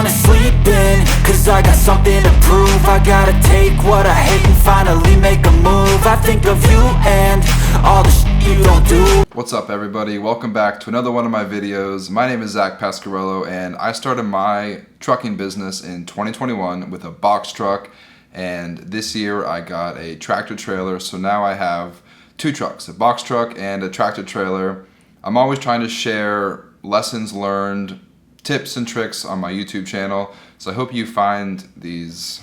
wanna sleep in, cause I got something to prove. I gotta take what I hate and finally make a move. I think of you and all the shit you don't do. What's up everybody, welcome back to another one of my videos. My name is Zach Pasquarello and I started my trucking business in 2021 with a box truck, and this year I got a tractor trailer, so now I have two trucks, a box truck and a tractor trailer. I'm always trying to share lessons learned, tips and tricks on my YouTube channel, so I hope you find these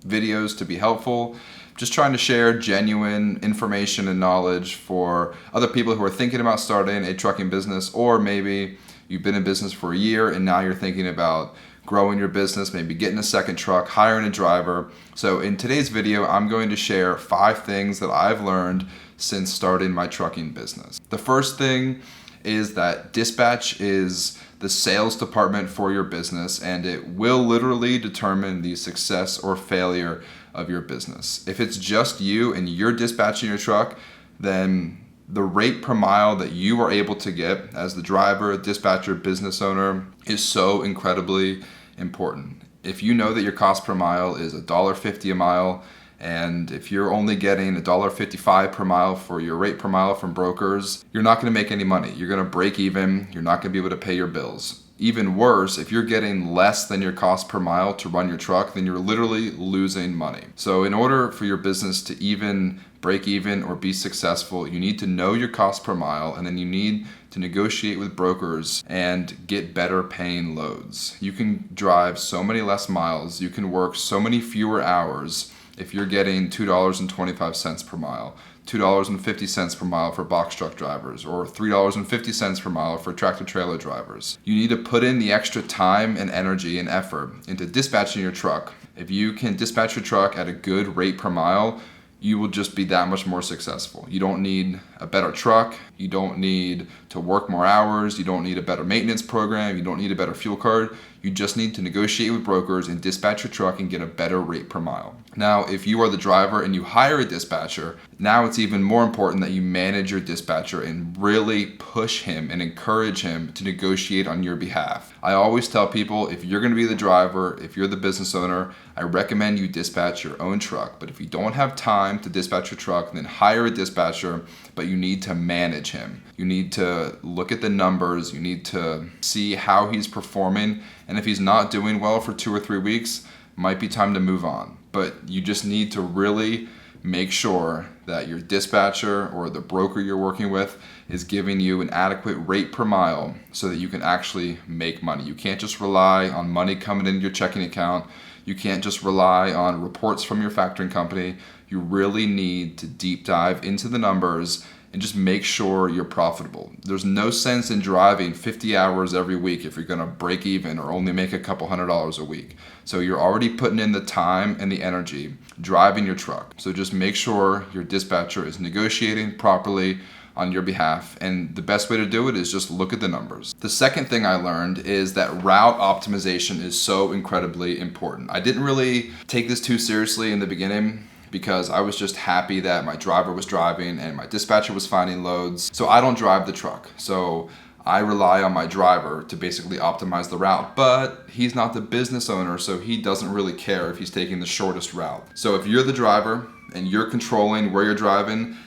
videos to be helpful. Just trying to share genuine information and knowledge for other people who are thinking about starting a trucking business, or maybe you've been in business for a year and now you're thinking about growing your business, maybe getting a second truck, hiring a driver. So in today's video, I'm going to share 5 things that I've learned since starting my trucking business. The first thing is that dispatch is the sales department for your business, and it will literally determine the success or failure of your business. If it's just you and you're dispatching your truck, then the rate per mile that you are able to get as the driver, dispatcher, business owner is so incredibly important. If you know that your cost per mile is $1.50 a mile, and if you're only getting $1.55 per mile for your rate per mile from brokers, you're not going to make any money. You're going to break even. You're not going to be able to pay your bills. Even worse, if you're getting less than your cost per mile to run your truck, then you're literally losing money. So in order for your business to even break even or be successful, you need to know your cost per mile, and then you need to negotiate with brokers and get better paying loads. You can drive so many less miles, you can work so many fewer hours if you're getting $2.25 per mile, $2.50 per mile for box truck drivers, or $3.50 per mile for tractor trailer drivers. You need to put in the extra time and energy and effort into dispatching your truck. If you can dispatch your truck at a good rate per mile, you will just be that much more successful. You don't need a better truck, you don't need to work more hours, you don't need a better maintenance program, you don't need a better fuel card. You just need to negotiate with brokers and dispatch your truck and get a better rate per mile. Now, if you are the driver and you hire a dispatcher, now it's even more important that you manage your dispatcher and really push him and encourage him to negotiate on your behalf. I always tell people, if you're going to be the driver, if you're the business owner, I recommend you dispatch your own truck. But if you don't have time to dispatch your truck, then hire a dispatcher, but you need to manage him. You need to look at the numbers, you need to see how he's performing, and if he's not doing well for 2 or 3 weeks, might be time to move on. But you just need to really make sure that your dispatcher or the broker you're working with is giving you an adequate rate per mile so that you can actually make money. You can't just rely on money coming into your checking account. You can't just rely on reports from your factoring company. You really need to deep dive into the numbers and just make sure you're profitable. There's no sense in driving 50 hours every week if you're gonna break even or only make a couple $100s a week. So you're already putting in the time and the energy driving your truck. So just make sure your dispatcher is negotiating properly on your behalf, and the best way to do it is just look at the numbers. The second thing I learned is that route optimization is so incredibly important. I didn't really take this too seriously in the beginning because I was just happy that my driver was driving and my dispatcher was finding loads. So I don't drive the truck. So I rely on my driver to basically optimize the route, but he's not the business owner, so he doesn't really care if he's taking the shortest route. So if you're the driver and you're controlling where you're driving,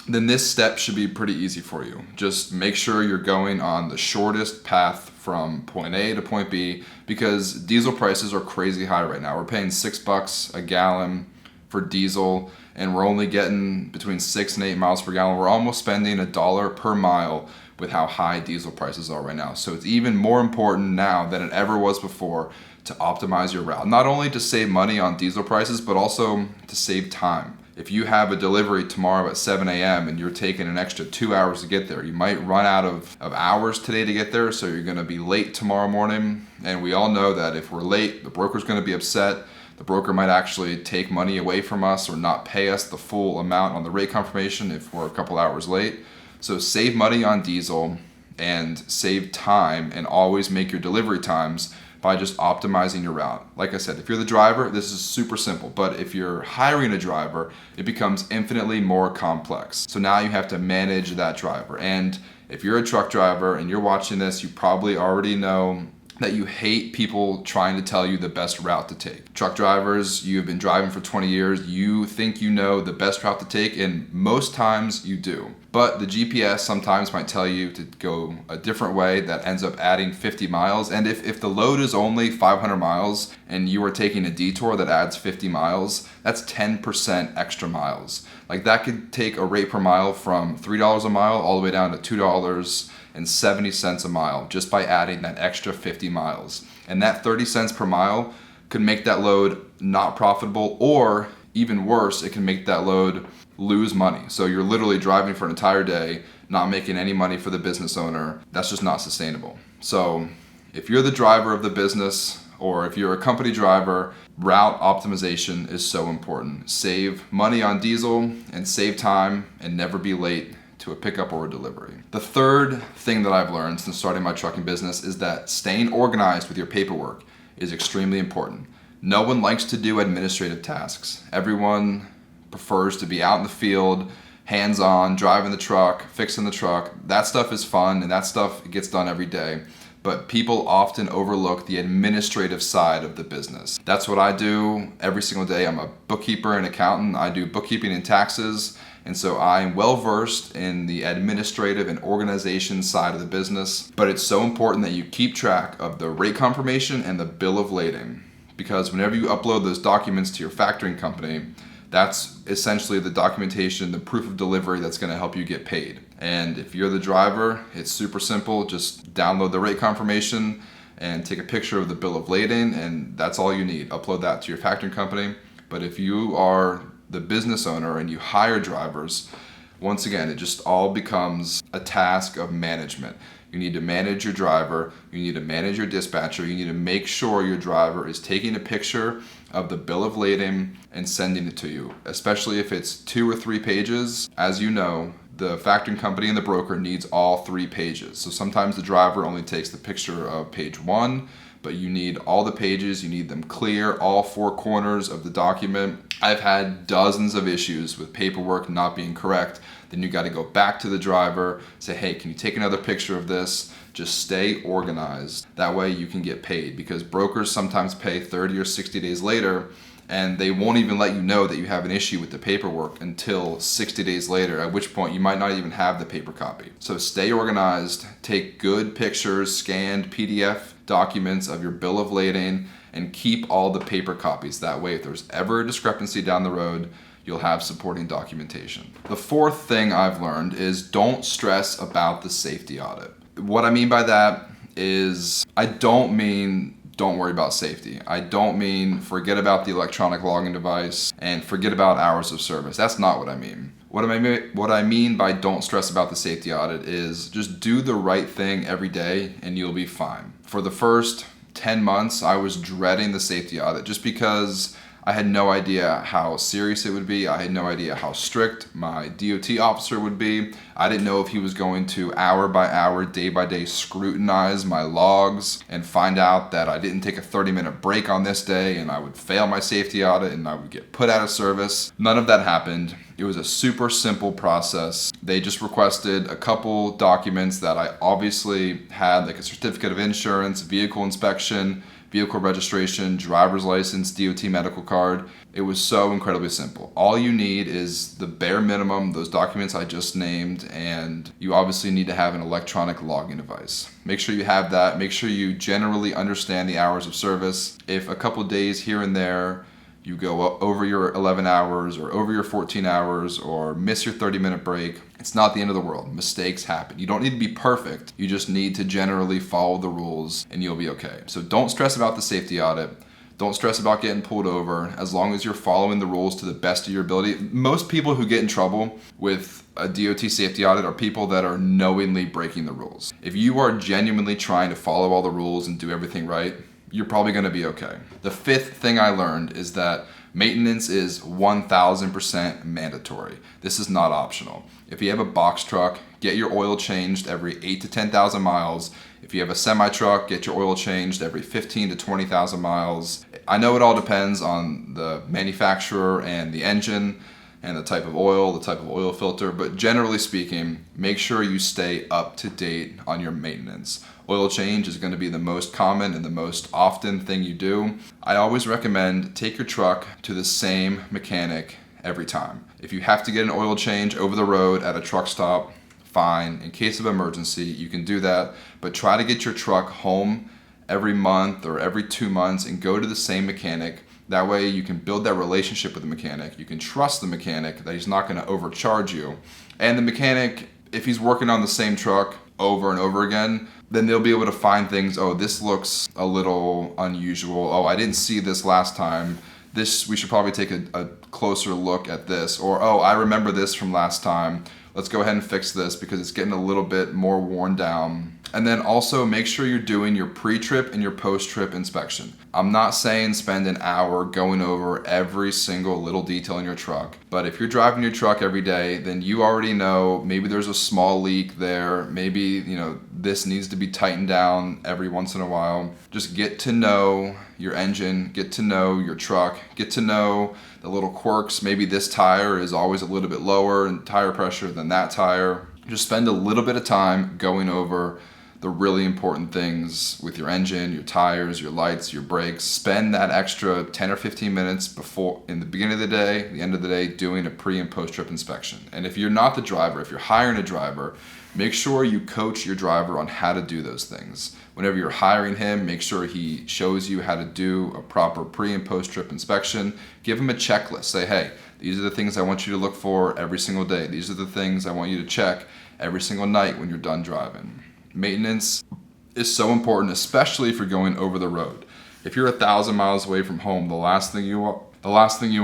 then this step should be pretty easy for you. Just make sure you're going on the shortest path from point A to point B, because diesel prices are crazy high right now. We're paying $6 a gallon for diesel, and we're only getting between 6 and 8 miles per gallon. We're almost spending $1 per mile with how high diesel prices are right now. So it's even more important now than it ever was before to optimize your route. Not only to save money on diesel prices, but also to save time. If you have a delivery tomorrow at 7 a.m. and you're taking an extra 2 hours to get there, you might run out of hours today to get there, so you're gonna be late tomorrow morning. And we all know that if we're late, the broker's gonna be upset. The broker might actually take money away from us or not pay us the full amount on the rate confirmation if we're a couple hours late. So save money on diesel and save time, and always make your delivery times by just optimizing your route. Like I said, if you're the driver, this is super simple, but if you're hiring a driver, it becomes infinitely more complex. So now you have to manage that driver. And if you're a truck driver and you're watching this, you probably already know that you hate people trying to tell you the best route to take. Truck drivers, you have been driving for 20 years, you think you know the best route to take, and most times you do. But the GPS sometimes might tell you to go a different way that ends up adding 50 miles. And if the load is only 500 miles and you are taking a detour that adds 50 miles, that's 10% extra miles. Like that could take a rate per mile from $3 a mile all the way down to $2.70 a mile just by adding that extra 50 miles. And that 30 cents per mile could make that load not profitable, or even worse, it can make that load lose money. So you're literally driving for an entire day, not making any money for the business owner. That's just not sustainable. So if you're the driver of the business, or if you're a company driver, route optimization is so important. Save money on diesel and save time and never be late to a pickup or a delivery. The third thing that I've learned since starting my trucking business is that staying organized with your paperwork is extremely important. No one likes to do administrative tasks. Everyone prefers to be out in the field, hands-on, driving the truck, fixing the truck. That stuff is fun and that stuff gets done every day. But people often overlook the administrative side of the business. That's what I do every single day. I'm a bookkeeper and accountant. I do bookkeeping and taxes. And so I'm well versed in the administrative and organization side of the business. But it's so important that you keep track of the rate confirmation and the bill of lading. Because whenever you upload those documents to your factoring company, that's essentially the documentation, the proof of delivery that's going to help you get paid. And if you're the driver, it's super simple. Just download the rate confirmation and take a picture of the bill of lading, and that's all you need. Upload that to your factoring company. But if you are the business owner and you hire drivers, once again, it just all becomes a task of management. You need to manage your driver, you need to manage your dispatcher, you need to make sure your driver is taking a picture of the bill of lading and sending it to you, especially if it's 2 or 3 pages. As you know, the factoring company and the broker needs all 3 pages. So sometimes the driver only takes the picture of page 1, but you need all the pages, you need them clear, all 4 corners of the document. I've had dozens of issues with paperwork not being correct. Then you got to go back to the driver, say, hey, can you take another picture of this? Just stay organized. That way you can get paid, because brokers sometimes pay 30 or 60 days later, and they won't even let you know that you have an issue with the paperwork until 60 days later, at which point you might not even have the paper copy. So stay organized, take good pictures, scanned PDF documents of your bill of lading, and keep all the paper copies. That way, if there's ever a discrepancy down the road, you'll have supporting documentation. The fourth thing I've learned is don't stress about the safety audit. What I mean by that is I don't mean don't worry about safety. I don't mean forget about the electronic logging device and forget about hours of service. That's not what I mean. What I mean by don't stress about the safety audit is just do the right thing every day and you'll be fine. For the first 10 months, I was dreading the safety audit just because I had no idea how serious it would be. I had no idea how strict my DOT officer would be. I didn't know if he was going to hour by hour, day by day scrutinize my logs and find out that I didn't take a 30-minute break on this day and I would fail my safety audit and I would get put out of service. None of that happened. It was a super simple process. They just requested a couple documents that I obviously had, like a certificate of insurance, vehicle inspection, vehicle registration, driver's license, DOT medical card. It was so incredibly simple. All you need is the bare minimum, those documents I just named, and you obviously need to have an electronic logging device. Make sure you have that. Make sure you generally understand the hours of service. If a couple days here and there you go over your 11 hours or over your 14 hours or miss your 30-minute break, it's not the end of the world. Mistakes happen. You don't need to be perfect. You just need to generally follow the rules and you'll be okay. So don't stress about the safety audit. Don't stress about getting pulled over as long as you're following the rules to the best of your ability. Most people who get in trouble with a DOT safety audit are people that are knowingly breaking the rules. If you are genuinely trying to follow all the rules and do everything right, you're probably going to be okay. The fifth thing I learned is that maintenance is 1000% mandatory. This is not optional. If you have a box truck, get your oil changed every 8 to 10,000 miles. If you have a semi truck, get your oil changed every 15 to 20,000 miles. I know it all depends on the manufacturer and the engine and the type of oil filter. But generally speaking, make sure you stay up to date on your maintenance. Oil change is going to be the most common and the most often thing you do. I always recommend take your truck to the same mechanic every time. If you have to get an oil change over the road at a truck stop, fine. In case of emergency, you can do that, but try to get your truck home every month or every 2 months and go to the same mechanic. That way you can build that relationship with the mechanic. You can trust the mechanic that he's not going to overcharge you. And the mechanic, if he's working on the same truck over and over again, then they'll be able to find things. Oh, this looks a little unusual. Oh, I didn't see this last time. We should probably take a closer look at this. Or, oh, I remember this from last time. Let's go ahead and fix this because it's getting a little bit more worn down. And then also make sure you're doing your pre-trip and your post-trip inspection. I'm not saying spend an hour going over every single little detail in your truck, but if you're driving your truck every day, then you already know maybe there's a small leak there. Maybe, this needs to be tightened down every once in a while. Just get to know your engine, get to know your truck, get to know the little quirks. Maybe this tire is always a little bit lower in tire pressure than that tire. Just spend a little bit of time going over the really important things with your engine, your tires, your lights, your brakes. Spend that extra 10 or 15 minutes before, in the beginning of the day, the end of the day, doing a pre and post trip inspection. And if you're not the driver, if you're hiring a driver, make sure you coach your driver on how to do those things. Whenever you're hiring him, make sure he shows you how to do a proper pre and post trip inspection. Give him a checklist. Say, hey, these are the things I want you to look for every single day. These are the things I want you to check every single night when you're done driving. Maintenance is so important, especially if you're going over the road. If you're 1,000 miles away from home, the last thing you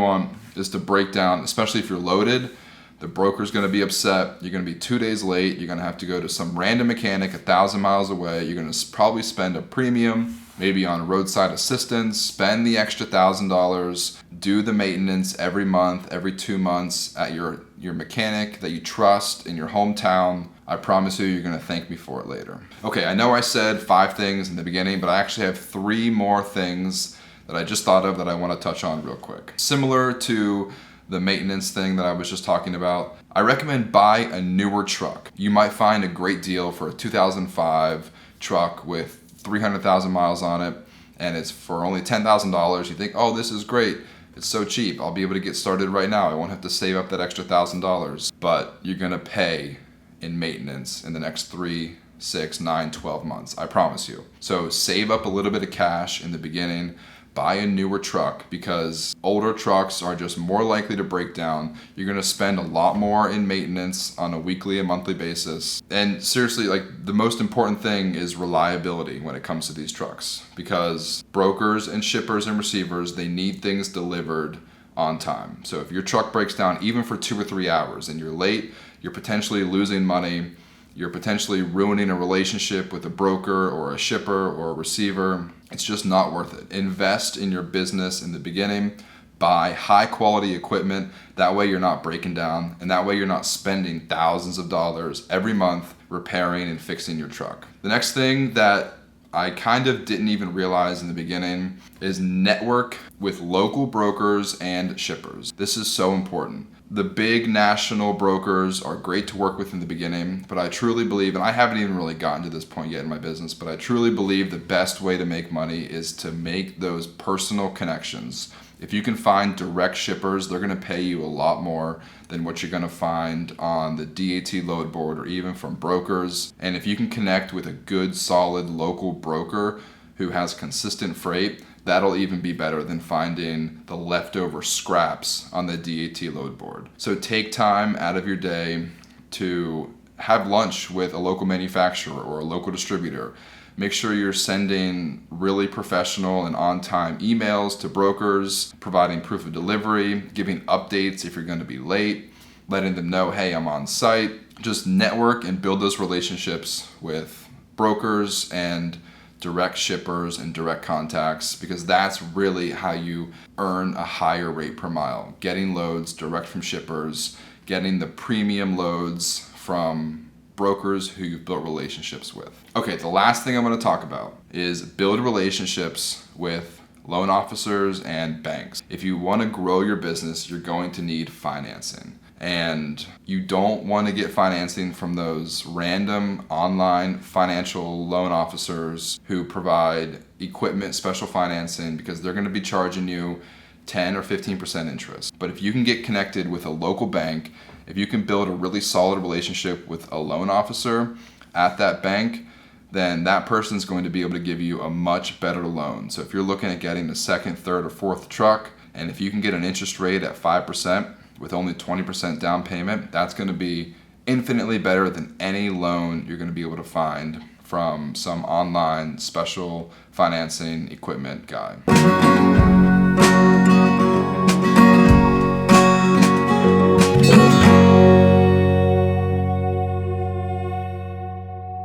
want is to break down, especially if you're loaded. The broker's going to be upset. You're going to be 2 days late. You're going to have to go to some random mechanic 1,000 miles away. You're going to probably spend a premium, maybe on roadside assistance, spend the extra $1,000, do the maintenance every month, every 2 months at your mechanic that you trust in your hometown. I promise you're going to thank me for it later. Okay, I know I said 5 things in the beginning, but I actually have 3 more things that I just thought of that I want to touch on real quick. Similar to the maintenance thing that I was just talking about, I recommend buy a newer truck. You might find a great deal for a 2005 truck with 300,000 miles on it, and it's for only $10,000. You think, oh, this is great. It's so cheap. I'll be able to get started right now. I won't have to save up that extra $1,000. But you're going to pay in maintenance in the next 3, 6, 9, 12 months. I promise you. So save up a little bit of cash in the beginning. Buy a newer truck because older trucks are just more likely to break down. You're going to spend a lot more in maintenance on a weekly and monthly basis. And seriously, the most important thing is reliability when it comes to these trucks, because brokers and shippers and receivers, they need things delivered on time. So if your truck breaks down even for 2 or 3 hours and you're late, you're potentially losing money. You're potentially ruining a relationship with a broker or a shipper or a receiver. It's just not worth it. Invest in your business in the beginning. Buy high quality equipment. That way you're not breaking down, and that way you're not spending thousands of dollars every month repairing and fixing your truck. The next thing that I kind of didn't even realize in the beginning is network with local brokers and shippers. This is so important. The big national brokers are great to work with in the beginning, but I truly believe, and I haven't even really gotten to this point yet in my business, but I truly believe the best way to make money is to make those personal connections. If you can find direct shippers, they're going to pay you a lot more than what you're going to find on the DAT load board or even from brokers. And if you can connect with a good, solid local broker who has consistent freight, that'll even be better than finding the leftover scraps on the DAT load board. So take time out of your day to have lunch with a local manufacturer or a local distributor. Make sure you're sending really professional and on-time emails to brokers, providing proof of delivery, giving updates if you're going to be late, letting them know, hey, I'm on site. Just network and build those relationships with brokers and direct shippers and direct contacts, because that's really how you earn a higher rate per mile. Getting loads direct from shippers, getting the premium loads from brokers who you've built relationships with. Okay, the last thing I'm going to talk about is build relationships with loan officers and banks. If you want to grow your business, you're going to need financing. And you don't want to get financing from those random online financial loan officers who provide equipment special financing, because they're going to be charging you 10 or 15% interest. But if you can get connected with a local bank, if you can build a really solid relationship with a loan officer at that bank, then that person's going to be able to give you a much better loan. So if you're looking at getting a second, third, or fourth truck, and if you can get an interest rate at 5%, with only 20% down payment, that's going to be infinitely better than any loan you're going to be able to find from some online special financing equipment guy.